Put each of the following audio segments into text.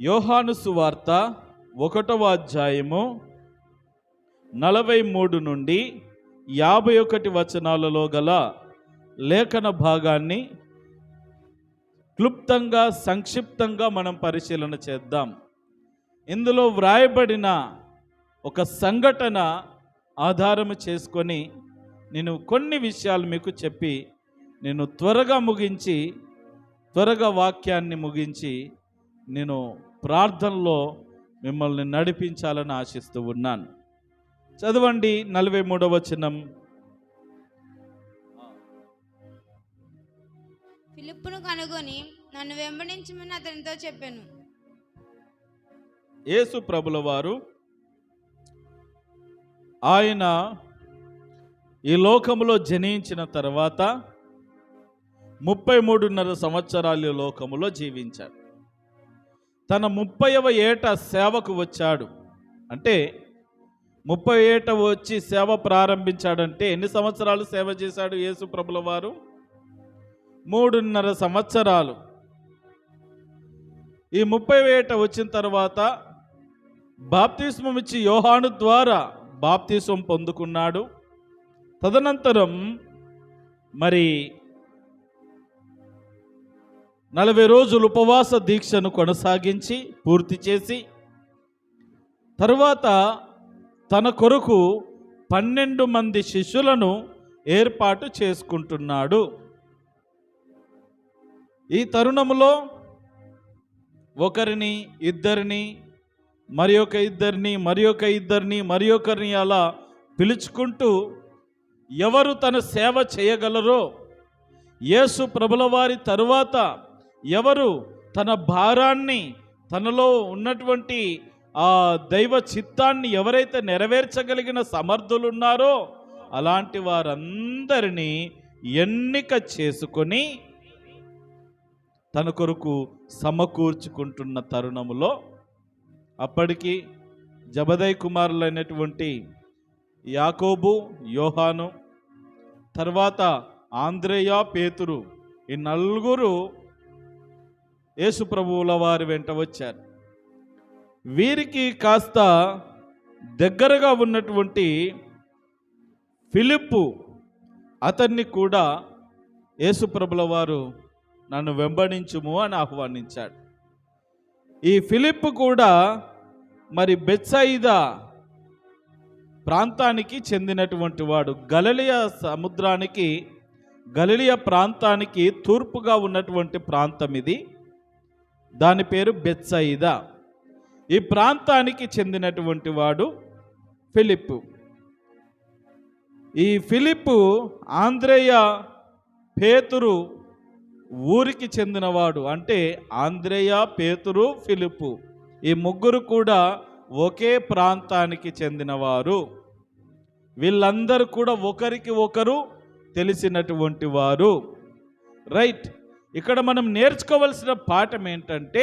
యోహాను సువార్త 1వ అధ్యాయము 43 నుండి 51 వచనాలలో గల లేఖన భాగాన్ని క్లుప్తంగా సంక్షిప్తంగా మనం పరిశీలన చేద్దాం. ఇందులో వ్రాయబడిన ఒక సంఘటన ఆధారము చేసుకొని నేను కొన్ని విషయాలు మీకు చెప్పి నేను త్వరగా వాక్యాన్ని ముగించి నేను ప్రార్థనలో మిమ్మల్ని నడిపించాలని ఆశిస్తూ ఉన్నాను. చదవండి 43వ వచనం. ఫిలిప్పును కనుగొని నన్ను వెంబడించమని అతనితో చెప్పాను. యేసు ప్రభుల వారు ఆయన ఈ లోకములో జనించిన తర్వాత 33.5 సంవత్సరాలు లోకములో జీవించాడు. తన 30వ ఏట సేవకు వచ్చాడు. అంటే 30 ఏట వచ్చి సేవ ప్రారంభించాడంటే ఎన్ని సంవత్సరాలు సేవ చేశాడు యేసు ప్రభుల వారు? 3.5 సంవత్సరాలు. ఈ 30వ ఏట వచ్చిన తర్వాత బాప్తిస్మం ఇచ్చి యోహాను ద్వారా బాప్తిస్మం పొందుకున్నాడు. తదనంతరం మరి 40 రోజులు ఉపవాస దీక్షను కొనసాగించి పూర్తి చేసి తరువాత తన కొరకు 12 మంది శిష్యులను ఏర్పాటు చేసుకుంటున్నాడు. ఈ తరుణములో ఒకరిని ఇద్దరిని మరి ఒకరిని అలా పిలుచుకుంటూ ఎవరు తన సేవ చేయగలరో, యేసు ప్రభుల వారి తరువాత ఎవరు తన భారాన్ని, తనలో ఉన్నటువంటి ఆ దైవ చిత్తాన్ని ఎవరైతే నెరవేర్చగలిగిన సమర్థులున్నారో అలాంటి వారందరినీ ఎన్నిక చేసుకొని తన కొరకు సమకూర్చుకుంటున్న తరుణములో అప్పటికి జబదయి కుమారులైనటువంటి యాకోబు, యోహాను, తర్వాత ఆంద్రేయ, పేతురు, ఈ 4 యేసు ప్రభువుల వారి వెంట వచ్చారు. వీరికి కాస్త దగ్గరగా ఉన్నటువంటి ఫిలిప్పు, అతన్ని కూడా యేసు ప్రభుల వారు నన్ను వెంబడించుము అని ఆహ్వానించాడు. ఈ ఫిలిప్పు కూడా మరి బెత్సయిదా ప్రాంతానికి చెందినటువంటి వాడు. గలిలయ ప్రాంతానికి తూర్పుగా ఉన్నటువంటి ప్రాంతం ఇది. దాని పేరు బెత్సయిదా. ఈ ప్రాంతానికి చెందినటువంటి వాడు ఫిలిప్పు. ఈ ఫిలిప్పు ఆంద్రేయ, పేతురు ఊరికి చెందినవాడు. అంటే ఆంద్రేయ, పేతురు, ఫిలిప్పు ఈ 3 కూడా ఒకే ప్రాంతానికి చెందినవారు. వీళ్ళందరూ కూడా ఒకరికి ఒకరు తెలిసినటువంటి వారు. రైట్. ఇక్కడ మనం నేర్చుకోవాల్సిన పాఠం ఏంటంటే,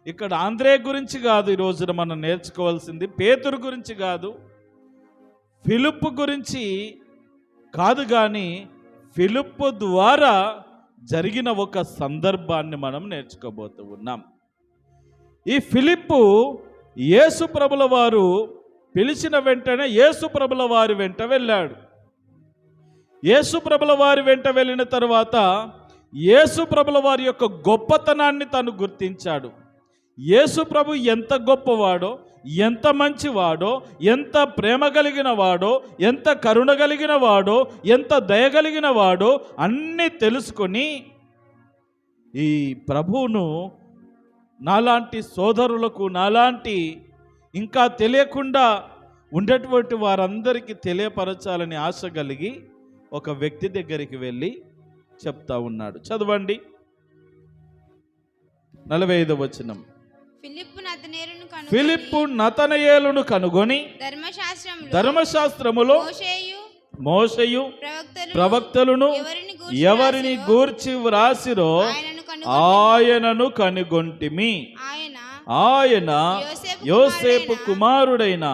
ఇక్కడ ఆంద్రే గురించి కాదు ఈ రోజున మనం నేర్చుకోవాల్సింది, పేతురు గురించి కాదు, ఫిలిప్పు గురించి కాదు, కానీ ఫిలిప్పు ద్వారా జరిగిన ఒక సందర్భాన్ని మనం నేర్చుకోబోతూ ఉన్నాం. ఈ ఫిలిప్పు యేసు ప్రభుల వారు పిలిచిన వెంటనే యేసు ప్రభుల వారి వెంట వెళ్ళాడు. యేసు ప్రభుల వారి వెంట వెళ్ళిన తర్వాత యేసు ప్రభుల వారి యొక్క గొప్పతనాన్ని తను గుర్తించాడు. యేసు ప్రభు ఎంత గొప్పవాడో, ఎంత మంచివాడో, ఎంత ప్రేమ కలిగిన వాడో, ఎంత కరుణ కలిగిన వాడో, ఎంత దయగలిగిన వాడో అన్నీ తెలుసుకొని ఈ ప్రభువును నాలాంటి సోదరులకు, నాలాంటి ఇంకా తెలియకుండా ఉండేటువంటి వారందరికీ తెలియపరచాలని ఆశ కలిగి ఒక వ్యక్తి దగ్గరికి వెళ్ళి చెప్తా ఉన్నాడు. చదవండి 45వ వచనం. ఫిలిప్పు నతనయేలును కనుగొని ధర్మశాస్త్రములో మోషేయు ప్రవక్తలను ఎవరిని గూర్చి వ్రాసిరో ఆయనను కనుగొంటిమి. ఆయన యోసేపు కుమారుడైన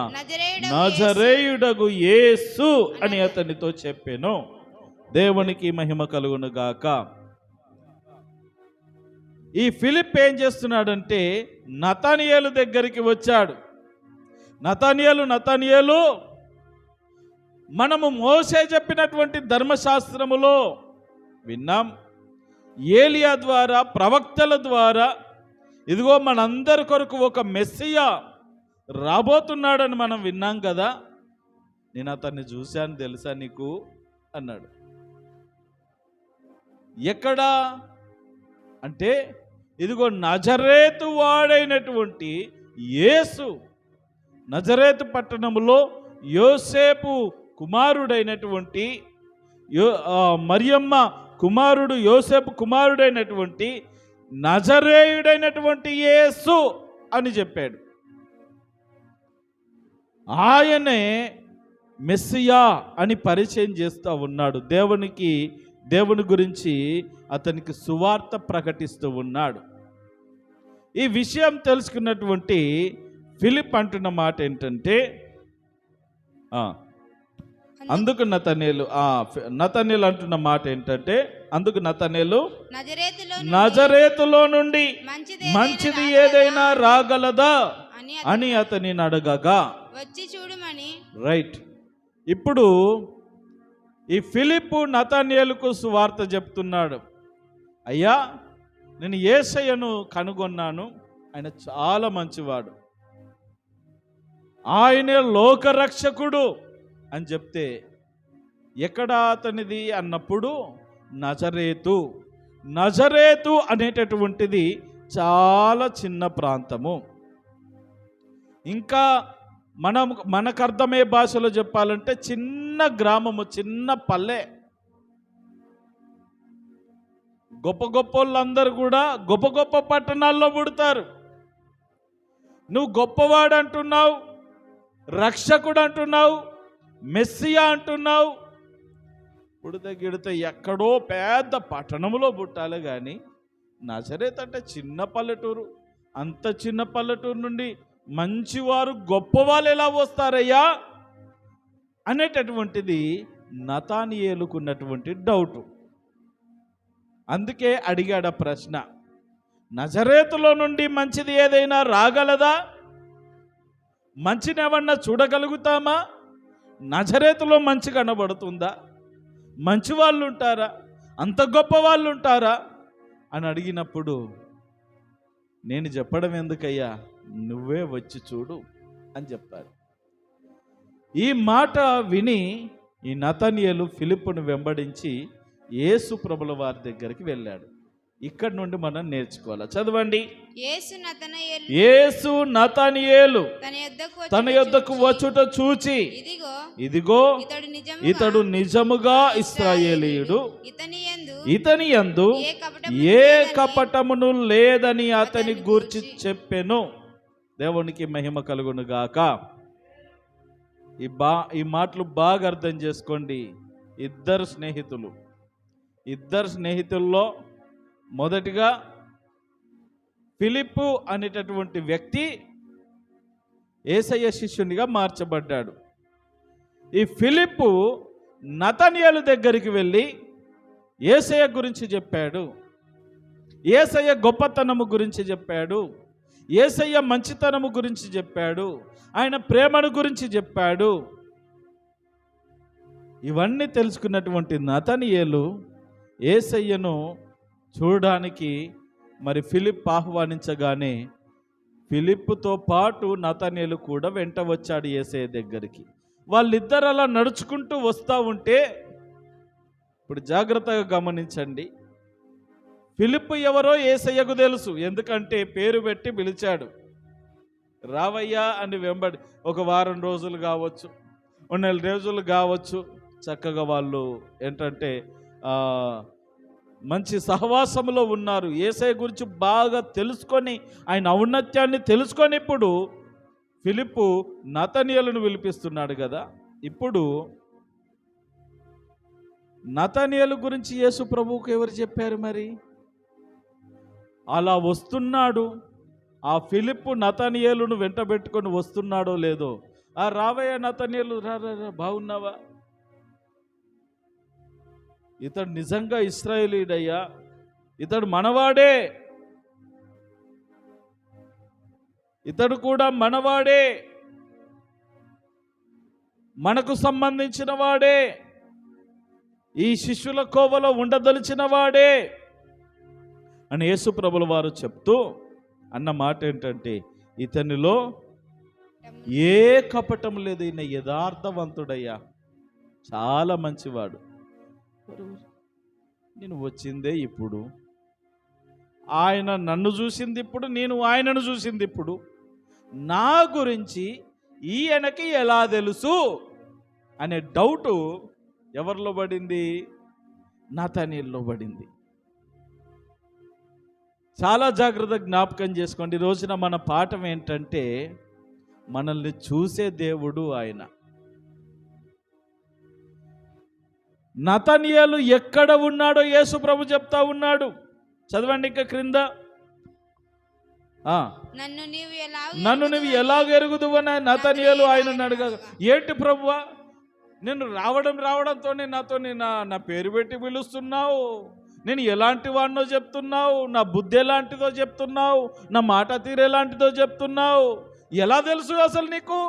నజరేయుడగు యేసు అని అతనితో చెప్పెను. దేవునికి మహిమ కలుగును గాక. ఈ ఫిలిప్ ఏం చేస్తున్నాడంటే నతనయేలు దగ్గరికి వచ్చాడు. నతనయేలు మనము మోసే చెప్పినటువంటి ధర్మశాస్త్రములో విన్నాం, ఏలియా ద్వారా ప్రవక్తల ద్వారా ఇదిగో మనందరి కొరకు ఒక మెస్సియా రాబోతున్నాడని మనం విన్నాం కదా, నేను అతన్ని చూశాను తెలుసా నీకు అన్నాడు. ఎక్కడా అంటే ఇదిగో నజరేతు వాడైనటువంటి యేసు, నజరేతు పట్టణంలో యోసేపు కుమారుడైనటువంటి మరియమ్మ కుమారుడు యోసేపు కుమారుడైనటువంటి నజరేయుడైనటువంటి యేసు అని చెప్పాడు. ఆయనే మెస్సియా అని పరిచయం చేస్తూ ఉన్నాడు. దేవుని గురించి అతనికి సువార్త ప్రకటిస్తూ ఉన్నాడు. ఈ విషయం తెలుసుకున్నటువంటి ఫిలిప్ అంటున్న మాట ఏంటంటే అందుకు నతనేలు అంటున్న మాట ఏంటంటే అందుకు నతనేలు నజరేతులో నుండి మంచిది ఏదైనా రాగలదా అని అతని అడగగా వచ్చి చూడమని. రైట్. ఇప్పుడు ఈ ఫిలిప్పు నతనేలుకు సువార్త చెప్తున్నాడు. అయ్యా, నేను యేసయ్యను కనుగొన్నాను, ఆయన చాలా మంచివాడు, ఆయనే లోకరక్షకుడు అని చెప్తే ఎక్కడ అతనిది అన్నప్పుడు నజరేతు అనేటటువంటిది చాలా చిన్న ప్రాంతము. ఇంకా మనకు అర్థమయ్యే భాషలో చెప్పాలంటే చిన్న గ్రామము, చిన్న పల్లె. గొప్ప వాళ్ళందరూ కూడా గొప్ప పట్టణాల్లో పుడతారు. నువ్వు గొప్పవాడు అంటున్నావు, రక్షకుడు అంటున్నావు, మెస్సియా అంటున్నావు, గిడితే ఎక్కడో పెద్ద పట్టణంలో పుట్టాలి కానీ నజరేత్ అంటే చిన్న పల్లెటూరు. అంత చిన్న పల్లెటూరు నుండి మంచివారు గొప్పవాళ్ళు ఎలా వస్తారయ్యా అనేటటువంటిది నతనయేలుకున్నటువంటి డౌటు. అందుకే అడిగాడు ఆ ప్రశ్న, నజరేతులో నుండి మంచిది ఏదైనా రాగలదా? మంచిని ఏమన్నా చూడగలుగుతామా? నజరేతులో మంచి కనబడుతుందా? మంచి వాళ్ళు ఉంటారా? అంత గొప్ప వాళ్ళు ఉంటారా అని అడిగినప్పుడు నేను చెప్పడం ఎందుకయ్యా, నువ్వే వచ్చి చూడు అని చెప్పారు. ఈ మాట విని ఈ నతనయేలు ఫిలిప్పును వెంబడించి యేసు ప్రభుల వారి దగ్గరికి వెళ్ళాడు. ఇక్కడ నుండి మనం నేర్చుకోవాలి. చదవండి. యేసు నతనయేలు తన యొద్దకు వచ్చుట చూచి, ఇదిగో ఇతడు నిజముగా ఇశ్రాయేలీయుడు, ఇతని యందు ఏ కపటమును లేదని అతని గూర్చి చెప్పెను. దేవునికి మహిమ కలుగును గాక. ఈ మాటలు బాగా అర్థం చేసుకోండి. ఇద్దరు స్నేహితుల్లో మొదటిగా ఫిలిప్పు అనేటటువంటి వ్యక్తి యేసయ్య శిష్యునిగా మార్చబడ్డాడు. ఈ ఫిలిప్పు నతనయేలు దగ్గరికి వెళ్ళి యేసయ్య గురించి చెప్పాడు, యేసయ్య గొప్పతనము గురించి చెప్పాడు, యేసయ్య మంచితనము గురించి చెప్పాడు, ఆయన ప్రేమను గురించి చెప్పాడు. ఇవన్నీ తెలుసుకున్నటువంటి నతనయేలు యేసయ్యను చూడడానికి మరి ఫిలిప్ ఆహ్వానించగానే ఫిలిప్పుతో పాటు నతనయేలు కూడా వెంట వచ్చాడు యేసయ్య దగ్గరికి. వాళ్ళిద్దరు అలా నడుచుకుంటూ వస్తూ ఉంటే, ఇప్పుడు జాగ్రత్తగా గమనించండి, ఫిలిప్పు ఎవరో యేసయ్యకు తెలుసు, ఎందుకంటే పేరు పెట్టి పిలిచాడు. రావయ్యా అని వెంబడి ఒక వారం రోజులు కావచ్చు, 1 నెల రోజులు కావచ్చు, చక్కగా వాళ్ళు ఏంటంటే మంచి సహవాసంలో ఉన్నారు. యేసయ్య గురించి బాగా తెలుసుకొని ఆయన ఔన్నత్యాన్ని తెలుసుకొని ఇప్పుడు ఫిలిప్పు నతనయేలును పిలిపిస్తున్నాడు కదా. ఇప్పుడు నతనయేలు గురించి యేసు ప్రభువుకు ఎవరు చెప్పారు? మరి అలా వస్తున్నాడు, ఆ ఫిలిప్పు నతనయేలును వెంటబెట్టుకొని వస్తున్నాడో లేదో, రావయ్య నతనయేలు, రా బాగున్నావా, ఇతడు నిజంగా ఇశ్రాయేలీయుడయ్యా, ఇతడు మనవాడే ఇతడు కూడా మనవాడే, మనకు సంబంధించిన వాడే, ఈ శిష్యుల కోవలో ఉండదలిచిన వాడే అని యేసు ప్రభుల వారు చెప్తూ అన్న మాట ఏంటంటే, ఇతనిలో ఏ కపటం లేదు, ఈయన యథార్థవంతుడయ్యా, చాలా మంచివాడు. నేను వచ్చిందే ఇప్పుడు, ఆయన నన్ను చూసింది ఇప్పుడు, నేను ఆయనను చూసింది ఇప్పుడు, నా గురించి ఈయనకి ఎలా తెలుసు అనే డౌటు ఎవరిలో పడింది? నతనయేలులో పడింది. చాలా జాగ్రత్తగా జ్ఞాపకం చేసుకోండి. ఈ రోజున మన పాఠం ఏంటంటే, మనల్ని చూసే దేవుడు ఆయన. నతనయేలు ఎక్కడ ఉన్నాడో యేసు ప్రభు చెప్తా ఉన్నాడు. చదవండి ఇంకా క్రింద. నన్ను నీవు ఎలాగ ఎరుగుదువు అని నతనయేలు ఆయనను అడగగా, ఏంటి ప్రభువా, నేను రావడంతోనే నాతో నా పేరు పెట్టి పిలుస్తున్నావు, నేను ఎలాంటి వాడినో చెప్తున్నావు, నా బుద్ధి ఎలాంటిదో చెప్తున్నావు, నా మాట తీరు ఎలాంటిదో చెప్తున్నావు, ఎలా తెలుసు అసలు నీకు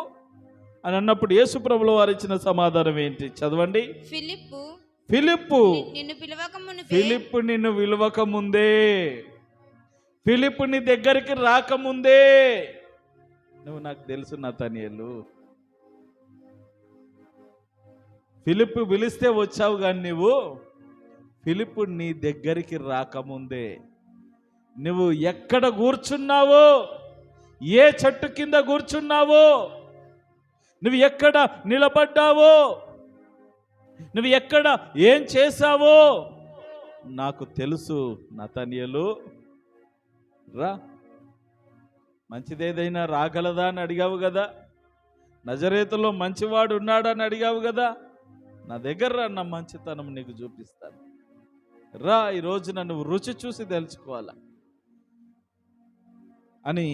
అని అన్నప్పుడు యేసు ప్రభుల వారు ఇచ్చిన సమాధానం ఏంటి? చదవండి. ఫిలిప్పు నిన్ను పిలవక ముందే, ఫిలిప్పు నీ దగ్గరికి రాకముందే నువ్వు నాకు తెలుసు నతనయేలు. ఫిలిప్పు పిలిస్తే వచ్చావు, కానీ నువ్వు ఫిలిప్పు నీ దగ్గరికి రాకముందే, నువ్వు ఎక్కడ కూర్చున్నావో, ఏ చెట్టు కింద కూర్చున్నావో, నువ్వు ఎక్కడ నిలబడ్డావో, నువ్వు ఎక్కడ ఏం చేశావో నాకు తెలుసు నతనయేలు. రా, మంచిదేదైనా రాగలదా అని అడిగావు కదా, నజరేతులో మంచివాడు ఉన్నాడని అడిగావు కదా, నా దగ్గర రా, నా మంచితనం నీకు చూపిస్తాను. రా, ఈరోజు నన్ను రుచి చూసి తెలుసుకోవాలా అని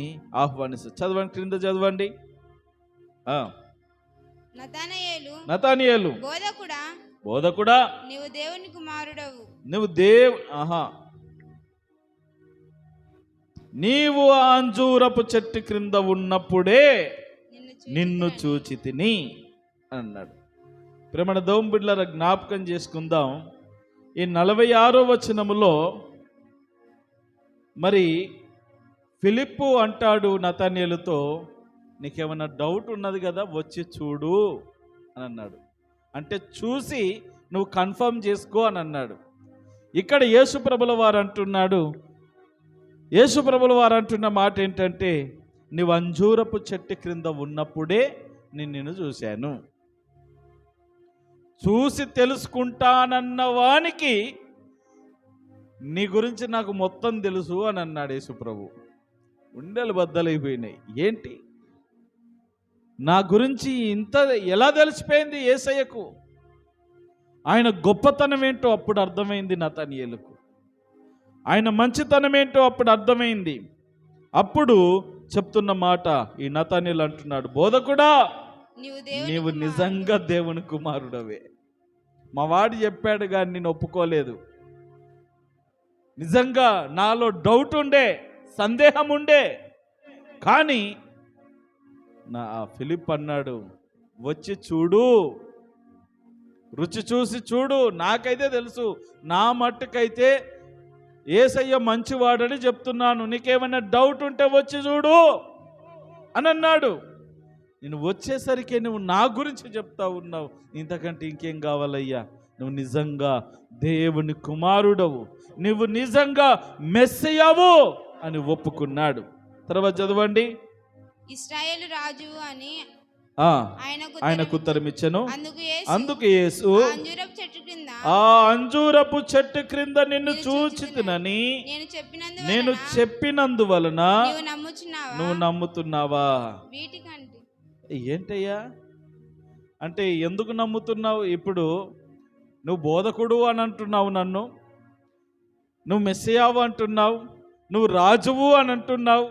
ఆహ్వానిస్తారు. చదవండి, క్రింద చదవండి. నతనయేలు బోధకుడా, నీవు దేవుని కుమారుడవు, నీవు ఆ అంజూరపు చెట్టు క్రింద ఉన్నప్పుడే నిన్ను చూచి తిని అన్నాడు. ప్రేమణ దేవుని బిడ్డలారా, జ్ఞాపకం చేసుకుందాం. ఈ 46వ వచనములో మరి ఫిలిప్పు అంటాడు నతనయేలుతో, నీకేమైనా డౌట్ ఉన్నది కదా, వచ్చి చూడు అని అన్నాడు. అంటే చూసి నువ్వు కన్ఫర్మ్ చేసుకో అని అన్నాడు. ఇక్కడ యేసు ప్రభుల వారు అంటున్నాడు, యేసు ప్రభుల వారు అంటున్న మాట ఏంటంటే, నువ్వు అంజూరపు చెట్టు క్రింద ఉన్నప్పుడే నిన్ను చూశాను. చూసి తెలుసుకుంటానన్న వానికి నీ గురించి నాకు మొత్తం తెలుసు అని అన్నాడు యేసు ప్రభు. ఉండలు బద్దలైపోయినాయి. ఏంటి నా గురించి ఇంత ఎలా తెలిసిపోయింది యేసయ్యకు? ఆయన గొప్పతనం ఏంటో అప్పుడు అర్థమైంది నతనయేలుకు, ఆయన మంచితనం ఏంటో అప్పుడు అర్థమైంది. అప్పుడు చెప్తున్న మాట ఈ నతనయేలు అంటున్నాడు, బోధకుడా, నీవు నిజంగా దేవుని కుమారుడవే. మా వాడు చెప్పాడు కానీ నేను ఒప్పుకోలేదు. నిజంగా నాలో డౌట్ ఉండే, సందేహం ఉండే, కానీ నా ఫిలిప్ అన్నాడు, వచ్చి చూడు, రుచి చూసి చూడు, నాకైతే తెలుసు, నా మట్టుకైతే యేసయ్య మంచివాడని చెప్తున్నాను, నీకేమైనా డౌట్ ఉంటే వచ్చి చూడు అని అన్నాడు. నేను వచ్చేసరికి నువ్వు నా గురించి చెప్తా ఉన్నావు, ఇంతకంటే ఇంకేం కావాలయ్యా? నువ్వు నిజంగా దేవుని కుమారుడవు, నువ్వు నిజంగా మెస్సయ్యవు అని ఒప్పుకున్నాడు. తర్వాత చదవండి. ఇశ్రాయేలు రాజు అని ఆయనకు ఉత్తరం ఇచ్చెను. అందుకు యేసు, ఆ అంజూరపు చెట్టు క్రింద నిన్ను చూచితినని నేను చెప్పినందువలన నువ్వు నమ్ముతున్నావా? ఏంటయ్యా అంటే ఎందుకు నమ్ముతున్నావు? ఇప్పుడు నువ్వు బోధకుడు అని అంటున్నావు, నన్ను నువ్వు మెస్సియావు అంటున్నావు, నువ్వు రాజువు అని అంటున్నావు,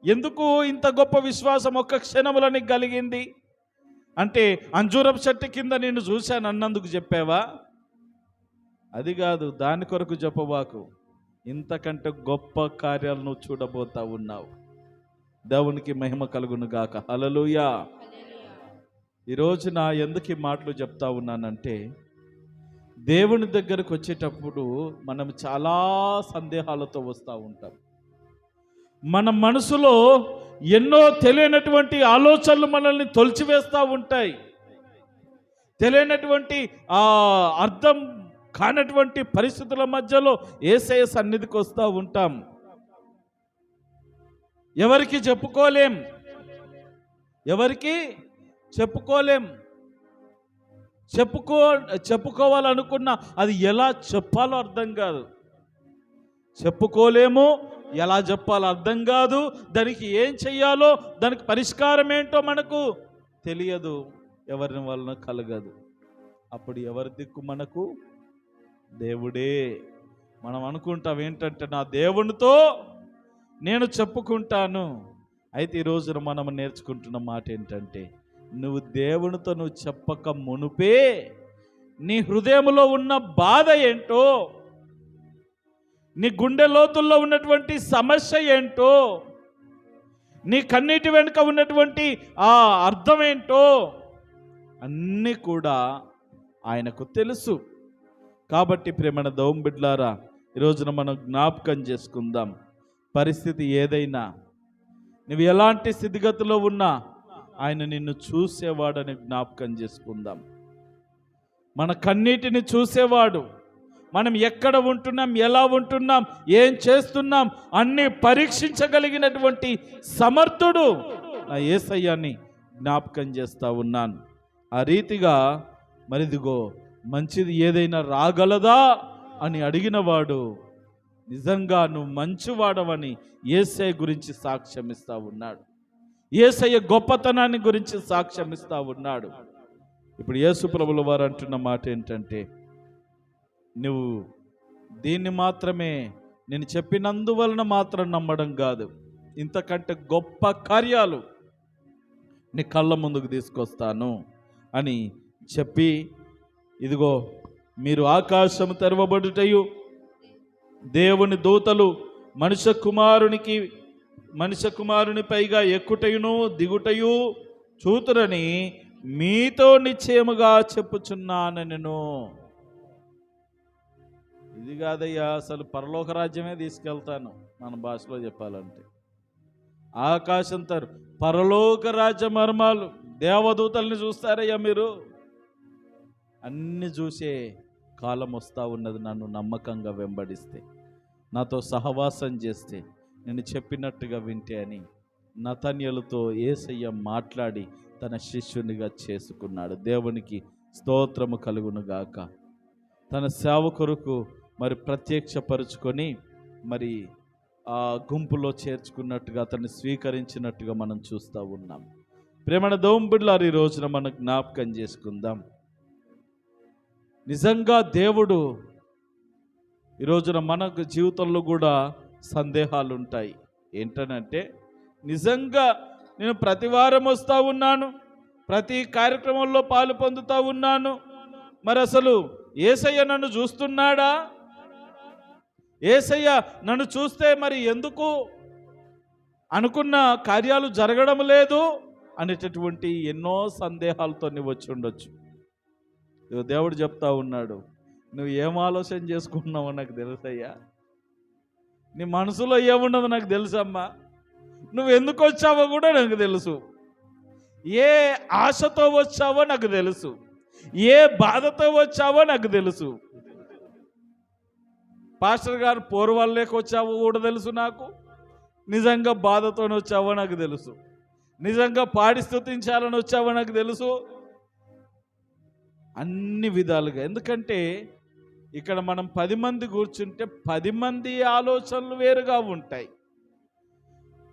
ఎందుకు ఇంత గొప్ప విశ్వాసం ఒక్క క్షణంలో నీకు కలిగింది? అంటే అంజూరపు చెట్టు కింద నిన్ను చూశాను అన్నందుకు చెప్పావా? అది కాదు, దాని కొరకు చెప్పబాకు, ఇంతకంటే గొప్ప కార్యాలు నువ్వు చూడబోతా ఉన్నావు. దేవునికి మహిమ కలుగును గాక. హల్లెలూయా. ఈరోజు నా ఎందుకు ఈ మాటలు చెప్తా ఉన్నానంటే, దేవుని దగ్గరకు వచ్చేటప్పుడు మనం చాలా సందేహాలతో వస్తూ ఉంటాం. మన మనసులో ఎన్నో తెలియనటువంటి ఆలోచనలు మనల్ని తొలిచివేస్తూ ఉంటాయి. తెలియనటువంటి అర్థం కానటువంటి పరిస్థితుల మధ్యలో యేసయ్య సన్నిధికి వస్తూ ఉంటాం. ఎవరికి చెప్పుకోలేం. చెప్పుకోవాలనుకున్నా అది ఎలా చెప్పాలో అర్థం కాదు. చెప్పుకోలేము, ఎలా చెప్పాలో అర్థం కాదు. దానికి ఏం చెయ్యాలో, దానికి పరిష్కారం ఏంటో మనకు తెలియదు, ఎవరి వలన కలగదు. అప్పుడు ఎవరి దిక్కు మనకు? దేవుడే. మనం అనుకుంటాం ఏంటంటే, నా దేవునితో నేను చెప్పుకుంటాను. అయితే ఈ రోజున మనం నేర్చుకుంటున్న మాట ఏంటంటే, నువ్వు దేవునితో చెప్పక మునుపే నీ హృదయంలో ఉన్న బాధ ఏంటో, నీ గుండె లోతుల్లో ఉన్నటువంటి సమస్య ఏంటో, నీ కన్నీటి వెనుక ఉన్నటువంటి అర్థం ఏంటో అన్నీ కూడా ఆయనకు తెలుసు. కాబట్టి ప్రేమన దౌం బిడ్లారా, ఈరోజున మనం జ్ఞాపకం చేసుకుందాం. పరిస్థితి ఏదైనా, నువ్వు ఎలాంటి స్థితిగతిలో ఉన్నా ఆయన నిన్ను చూసేవాడని జ్ఞాపకం చేసుకుందాం. మన కన్నీటిని చూసేవాడు. మనం ఎక్కడ ఉంటున్నాం, ఎలా ఉంటున్నాం, ఏం చేస్తున్నాం అన్నీ పరీక్షించగలిగినటువంటి సమర్థుడు నా యేసయ్యని జ్ఞాపకం చేస్తూ ఉన్నాను. ఆ రీతిగా మరిదిగో మంచిది ఏదైనా రాగలదా అని అడిగినవాడు నిజంగా నువ్వు మంచివాడవని యేసయ్య గురించి సాక్ష్యం ఇస్తూ ఉన్నాడు. యేసయ్య గొప్పతనాన్ని గురించి సాక్ష్యం ఇస్తూ ఉన్నాడు. ఇప్పుడు యేసు ప్రభుల వారు అంటున్న మాట ఏంటంటే, నువ్వు దీన్ని మాత్రమే నేను చెప్పినందువలన మాత్రం నమ్మడం కాదు, ఇంతకంటే గొప్ప కార్యాలు నీ కళ్ళ ముందుకు తీసుకొస్తాను అని చెప్పి, ఇదిగో మీరు ఆకాశము తెరవబడుటయు దేవుని దూతలు మనుష్య కుమారుని పైగా ఎక్కుటయును దిగుటయు చూతురని మీతో నిశ్చయముగా చెప్పుచున్నాను నేను. ఇది కాదయ్యా, అసలు పరలోక రాజ్యమే తీసుకెళ్తాను మన భాషలో చెప్పాలంటే. ఆకాశం పరలోక రాజ్య మర్మాలు, దేవదూతల్ని చూస్తారయ్యా మీరు. అన్ని చూసే కాలం వస్తూ ఉన్నది నన్ను నమ్మకంగా వెంబడిస్తే, నాతో సహవాసం చేస్తే, నేను చెప్పినట్టుగా వింటే అని నతన్యలతో యేసయ్య మాట్లాడి తన శిష్యునిగా చేసుకున్నాడు. దేవునికి స్తోత్రము కలుగును గాక. తన సేవ కొరకు మరి ప్రత్యక్షపరుచుకొని మరి ఆ గుంపులో చేర్చుకున్నట్టుగా అతన్ని స్వీకరించినట్టుగా మనం చూస్తూ ఉన్నాం. ప్రేమణ దోంబిడ్లారు ఈ రోజున మనం జ్ఞాపకం చేసుకుందాం. నిజంగా దేవుడు ఈ రోజున మన జీవితంలో కూడా సందేహాలు ఉంటాయి. ఏంటనంటే, నిజంగా నేను ప్రతి వారం వస్తూ ఉన్నాను, ప్రతి కార్యక్రమంలో పాలు పొందుతూ ఉన్నాను, మరి అసలు యేసయ్య నన్ను చూస్తున్నాడా? యేసయ్య నన్ను చూస్తే మరి ఎందుకు అనుకున్న కార్యాలు జరగడం లేదు అనేటటువంటి ఎన్నో సందేహాలతో నువ్వు వచ్చి ఉండొచ్చు. దేవుడు చెప్తా ఉన్నాడు, నువ్వు ఏం ఆలోచన చేసుకుంటున్నావో నాకు తెలుసయ్యా, నీ మనసులో ఏమున్నదో నాకు తెలుసమ్మా, నువ్వు ఎందుకు వచ్చావో కూడా నాకు తెలుసు, ఏ ఆశతో వచ్చావో నాకు తెలుసు, ఏ బాధతో వచ్చావో నాకు తెలుసు. పాస్టర్ గారు పూర్వాలేక వచ్చావో కూడా తెలుసు నాకు, నిజంగా బాధతో వచ్చావో నాకు తెలుసు, నిజంగా పాడి స్తుతించాలని వచ్చావో నాకు తెలుసు. అన్ని విధాలుగా. ఎందుకంటే ఇక్కడ మనం 10 మంది కూర్చుంటే 10 మంది ఆలోచనలు వేరుగా ఉంటాయి,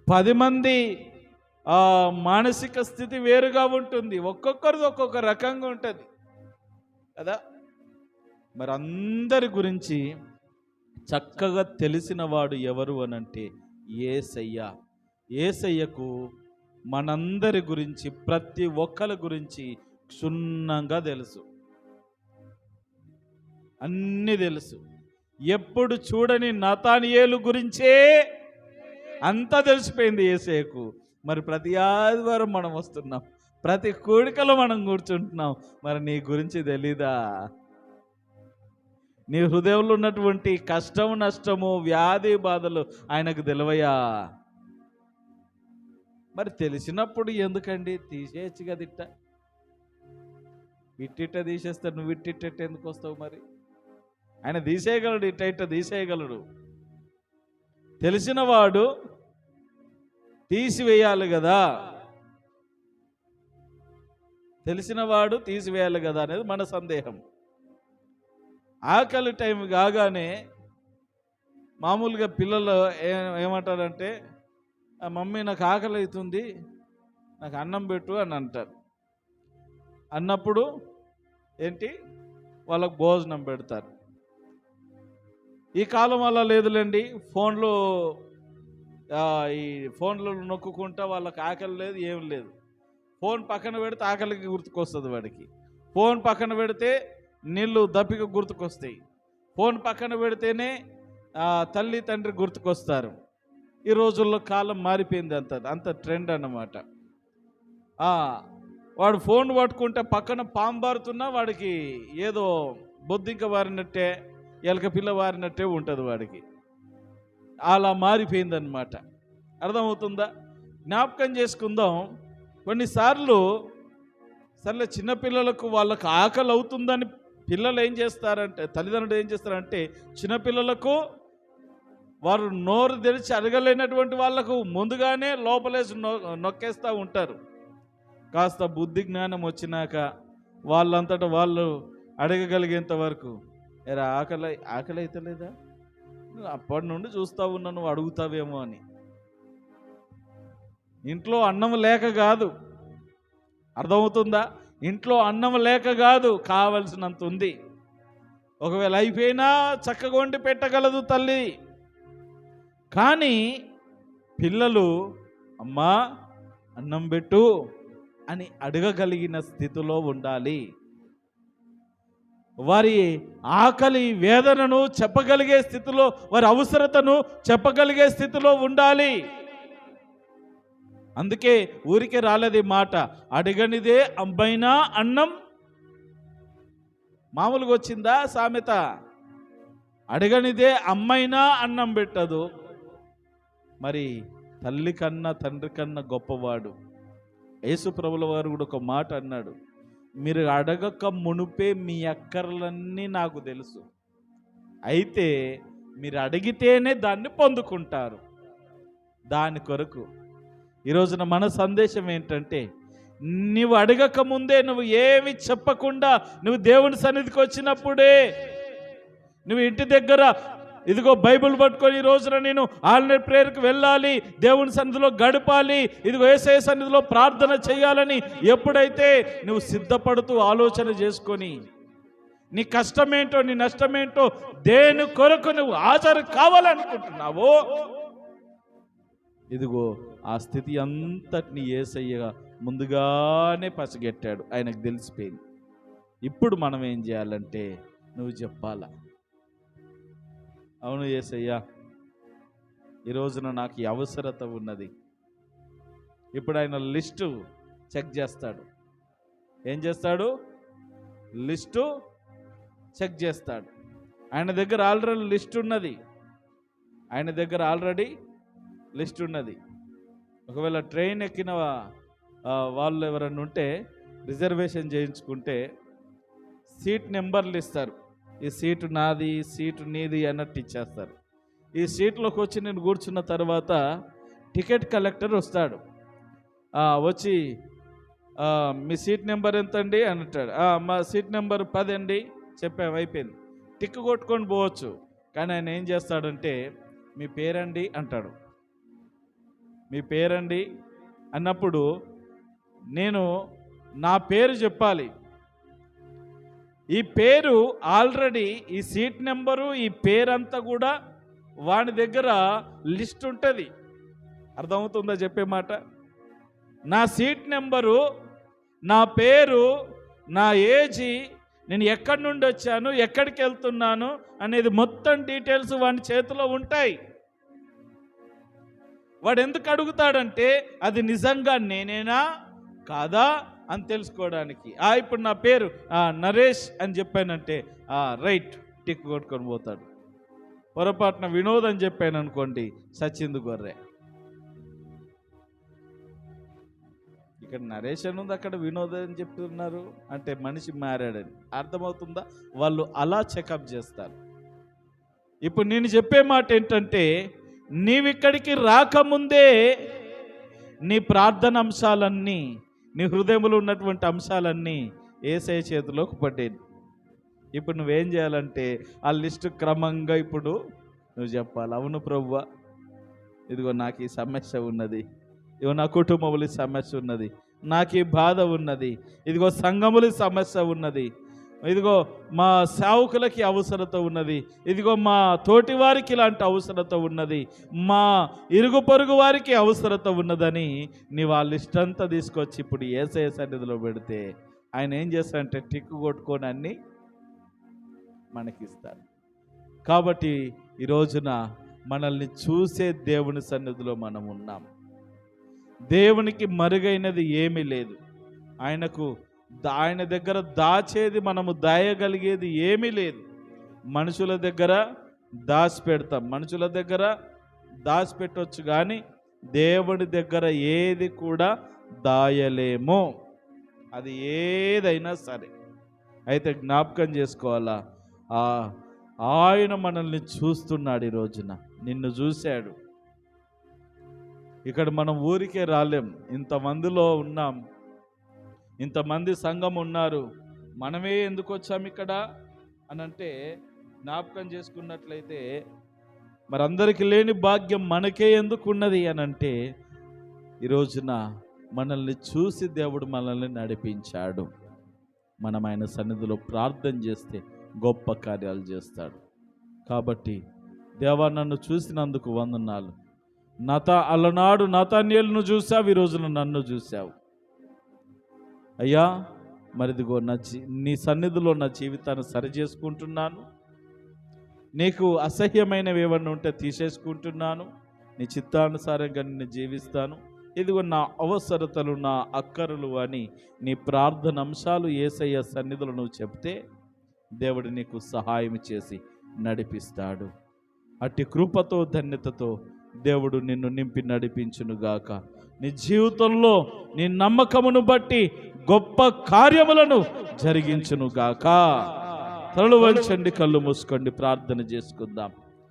10 మంది మానసిక స్థితి వేరుగా ఉంటుంది, ఒక్కొక్కరిది ఒక్కొక్క రకంగా ఉంటుంది కదా. మరి అందరి గురించి చక్కగా తెలిసిన వాడు ఎవరు అనంటే యేసయ్య. యేసయ్యకు మనందరి గురించి, ప్రతి ఒక్కరి గురించి క్షుణ్ణంగా తెలుసు, అన్నీ తెలుసు. ఎప్పుడు చూడని నతానియేలు గురించే అంతా తెలిసిపోయింది యేసయ్యకు. మరి ప్రతి ఆదివారం మనం వస్తున్నాం, ప్రతి కూడికలో మనం కూర్చుంటున్నాం. మరి నీ గురించి తెలీదా? నీ హృదయంలో ఉన్నటువంటి కష్టం, నష్టము, వ్యాధి, బాధలు ఆయనకు తెలివయా? మరి తెలిసినప్పుడు ఎందుకండి? తీసేయచ్చు కదా ఇట్ట. ఇట్టిట్ట తీసేస్తే నువ్వు ఇట్టిట్ట ఎందుకు వస్తావు? మరి ఆయన తీసేయగలడు, ఇట్ట తీసేయగలడు. తెలిసిన వాడు తీసివేయాలి కదా, తెలిసినవాడు తీసివేయాలి కదా అనేది మన సందేహం. ఆకలి టైం కాగానే మామూలుగా పిల్లలు ఏమంటారంటే, మమ్మీ నాకు ఆకలి అవుతుంది, నాకు అన్నం పెట్టు అని అంటారు. అన్నప్పుడు ఏంటి, వాళ్ళకు భోజనం పెడతారు. ఈ కాలం అలా లేదులేండి, ఈ ఫోన్లో నొక్కుంటా వాళ్ళకి ఆకలి లేదు, ఏం లేదు. ఫోన్ పక్కన పెడితే ఆకలికి గుర్తుకొస్తుంది వాడికి. ఫోన్ పక్కన పెడితే నీళ్ళు దప్పిక గుర్తుకొస్తాయి. ఫోన్ పక్కన పెడితేనే తల్లి తండ్రి గుర్తుకొస్తారు. ఈ రోజుల్లో కాలం మారిపోయింది, అంత ట్రెండ్ అన్నమాట. వాడు ఫోన్ పట్టుకుంటే పక్కన పాము బారుతున్నా వాడికి ఏదో బొద్దింక వారినట్టే, ఎలక పిల్ల వారినట్టే ఉంటుంది వాడికి. అలా మారిపోయిందన్నమాట. అర్థమవుతుందా? జ్ఞాపకం చేసుకుందాం. కొన్నిసార్లు సర్లే చిన్నపిల్లలకు వాళ్ళకు ఆకలి అవుతుందని పిల్లలు ఏం చేస్తారంటే, తల్లిదండ్రులు ఏం చేస్తారంటే, చిన్నపిల్లలకు వారు నోరు తెరిచి అడగలేనటువంటి వాళ్ళకు ముందుగానే లోపలేసి నొక్కేస్తూ ఉంటారు. కాస్త బుద్ధి జ్ఞానం వచ్చినాక వాళ్ళంతటా వాళ్ళు అడగగలిగేంత వరకు, ఎరా ఆకలి అవుతలేదా? అప్పటి నుండి చూస్తూ ఉన్నా, నువ్వు అడుగుతావేమో అని. ఇంట్లో అన్నం లేక కాదు, అర్థమవుతుందా? ఇంట్లో అన్నం లేక కాదు, కావలసినంత ఉంది. ఒకవేళ అయిపోయినా చక్కగా వండి పెట్టగలదు తల్లి. కానీ పిల్లలు అమ్మా అన్నం పెట్టు అని అడగగలిగిన స్థితిలో ఉండాలి. వారి ఆకలి వేదనను చెప్పగలిగే స్థితిలో, వారి అవసరతను చెప్పగలిగే స్థితిలో ఉండాలి. అందుకే ఊరికే రాలేది మాట, అడగనిదే అమ్మైనా అన్నం. మామూలుగా వచ్చిందా సామెత? అడగనిదే అమ్మైనా అన్నం పెట్టదు. మరి తల్లి కన్నా తండ్రి కన్నా గొప్పవాడు యేసు ప్రభుల వారు కూడా ఒక మాట అన్నాడు, మీరు అడగక మునుపే మీ అక్కర్లన్నీ నాకు తెలుసు, అయితే మీరు అడిగితేనే దాన్ని పొందుకుంటారు. దాని కొరకు ఈరోజున మన సందేశం ఏంటంటే, నువ్వు అడగక ముందే, నువ్వు ఏమి చెప్పకుండా నువ్వు దేవుని సన్నిధికి వచ్చినప్పుడే, నువ్వు ఇంటి దగ్గర ఇదిగో బైబిల్ పట్టుకొని ఈ రోజున నేను ఆల్రెడీ ప్రేయర్కి వెళ్ళాలి, దేవుని సన్నిధిలో గడపాలి, ఇదిగో యేసయ్య సన్నిధిలో ప్రార్థన చేయాలని ఎప్పుడైతే నువ్వు సిద్ధపడుతూ ఆలోచన చేసుకొని నీ కష్టమేంటో నీ నష్టమేంటో దేని కొరకు నువ్వు హాజరు కావాలనుకుంటున్నావో, ఇదిగో ఆ స్థితి అంతటిని యేసయ్య ముందుగానే పసిగట్టాడు. ఆయనకు తెలిసిపోయింది. ఇప్పుడు మనం ఏం చేయాలంటే, నువ్వు చెప్పాలా, అవును యేసయ్య ఈ రోజున నాకు ఈ అవసరత ఉన్నది. ఇప్పుడు ఆయన లిస్టు చెక్ చేస్తాడు. ఏం చేస్తాడు? లిస్టు చెక్ చేస్తాడు. ఆయన దగ్గర ఆల్రెడీ లిస్ట్ ఉన్నది. ఆయన దగ్గర ఆల్రెడీ లిస్ట్ ఉన్నది. ఒకవేళ ట్రైన్ ఎక్కిన వాళ్ళు ఎవరన్నా ఉంటే రిజర్వేషన్ చేయించుకుంటే సీట్ నెంబర్లు ఇస్తారు. ఈ సీటు నాది, ఈ సీటు నీది అన్నట్టు ఇచ్చేస్తారు. ఈ సీట్లోకి వచ్చి నేను కూర్చున్న తర్వాత టికెట్ కలెక్టర్ వస్తాడు. వచ్చి మీ సీట్ నెంబర్ ఎంతండి అని అంటాడు. మా సీట్ నెంబర్ 10 అండి చెప్పాము, అయిపోయింది. టిక్ కొట్టుకొని పోవచ్చు. కానీ ఆయన ఏం చేస్తాడంటే, మీ పేరండి అంటాడు. మీ పేరండి అన్నప్పుడు నేను నా పేరు చెప్పాలి. ఈ పేరు ఆల్రెడీ, ఈ సీట్ నెంబరు, ఈ పేరంతా కూడా వాడి దగ్గర లిస్ట్ ఉంటుంది. అర్థమవుతుందా చెప్పే మాట? నా సీట్ నెంబరు, నా పేరు, నా ఏజీ, నేను ఎక్కడి నుండి వచ్చాను, ఎక్కడికి వెళ్తున్నాను అనేది మొత్తం డీటెయిల్స్ వాడి చేతిలో ఉంటాయి. వాడు ఎందుకు అడుగుతాడంటే అది నిజంగా నేనేనా కాదా అని తెలుసుకోవడానికి. ఇప్పుడు నా పేరు నరేష్ అని చెప్పానంటే రైట్ టిక్ కొట్టుకొని పోతాడు. పొరపాటున వినోద్ అని చెప్పాను అనుకోండి, సచిందు గొర్రె. ఇక్కడ నరేష్ అని ఉంది, అక్కడ వినోద్ అని చెప్తున్నారు అంటే మనిషి మారాడని అర్థమవుతుందా? వాళ్ళు అలా చెకప్ చేస్తారు. ఇప్పుడు నేను చెప్పే మాట ఏంటంటే, నీవిక్కడికి రాకముందే నీ ప్రార్థన అంశాలన్నీ, నీ హృదయంలో ఉన్నటువంటి అంశాలన్నీ యేసయ్య చేతిలోకి పడ్డాయి. ఇప్పుడు నువ్వేం చేయాలంటే ఆ లిస్టు క్రమంగా ఇప్పుడు నువ్వు చెప్పాలి. అవును ప్రభువా, ఇదిగో నాకు ఈ సమస్య ఉన్నది, ఇదిగో నా కుటుంబంలో సమస్య ఉన్నది, నాకు ఈ బాధ ఉన్నది, ఇదిగో సంఘముల సమస్య ఉన్నది, ఇదిగో మా సేవకులకి అవసరత ఉన్నది, ఇదిగో మా తోటి వారికి ఇలాంటి అవసరత ఉన్నది, మా ఇరుగు పొరుగు వారికి అవసరత ఉన్నదని నీవు ఆ లిస్ట్ అంతా తీసుకొచ్చి ఇప్పుడు యేసయ్య సన్నిధిలో పెడితే ఆయన ఏం చేస్తాడంటే టిక్కు కొట్టుకొని అన్నీ మనకిస్తారు. కాబట్టి ఈ రోజున మనల్ని చూసే దేవుని సన్నిధిలో మనం ఉన్నాం. దేవునికి మరుగైనది ఏమీ లేదు. ఆయన దగ్గర దాచేది, మనము దాయగలిగేది ఏమీ లేదు. మనుషుల దగ్గర దాచిపెడతాం, మనుషుల దగ్గర దాచిపెట్టవచ్చు, కానీ దేవుని దగ్గర ఏది కూడా దాయలేము, అది ఏదైనా సరే. అయితే జ్ఞాపకం చేసుకోవాలా, ఆయన మనల్ని చూస్తున్నాడు. ఈ రోజున నిన్ను చూశాడు. ఇక్కడ మనం ఊరికే రాలేం, ఇంతమందిలో ఉన్నాం, ఇంతమంది సంఘం ఉన్నారు, మనమే ఎందుకు వచ్చాం ఇక్కడ అని అంటే జ్ఞాపకం చేసుకున్నట్లయితే మరి అందరికీ లేని భాగ్యం మనకే ఎందుకు ఉన్నది అని అంటే ఈ రోజున మనల్ని చూసి దేవుడు మనల్ని నడిపించాడు. మనం ఆయన సన్నిధిలో ప్రార్థన చేస్తే గొప్ప కార్యాలు చేస్తాడు. కాబట్టి దేవా, నన్ను చూసినందుకు వందనాలు. అలనాడు నతాన్యేలును చూసావు, ఈ రోజున నన్ను చూసావు అయ్యా. మరిదిగో నీ సన్నిధిలో నా జీవితాన్ని సరి చేసుకుంటున్నాను. నీకు అసహ్యమైనవి ఏమన్నా ఉంటే తీసేసుకుంటున్నాను. నీ చిత్తానుసారంగా నిన్ను జీవిస్తాను. ఇదిగో నా అవసరతలు, నా అక్కరలు అని నీ ప్రార్థన అంశాలు యేసయ్య సన్నిధిలో నువ్వు చెప్తే దేవుడు నీకు సహాయం చేసి నడిపిస్తాడు. అట్టి కృపతో, ధన్యతతో దేవుడు నిన్ను నింపి నడిపించునుగాక. నీ జీవితంలో నీ నమ్మకమును బట్టి గొప్ప కార్యములను జరిగించునుగాక. తలలు వంచండి, కళ్ళు మూసుకోండి, ప్రార్థన చేసుకుందాం.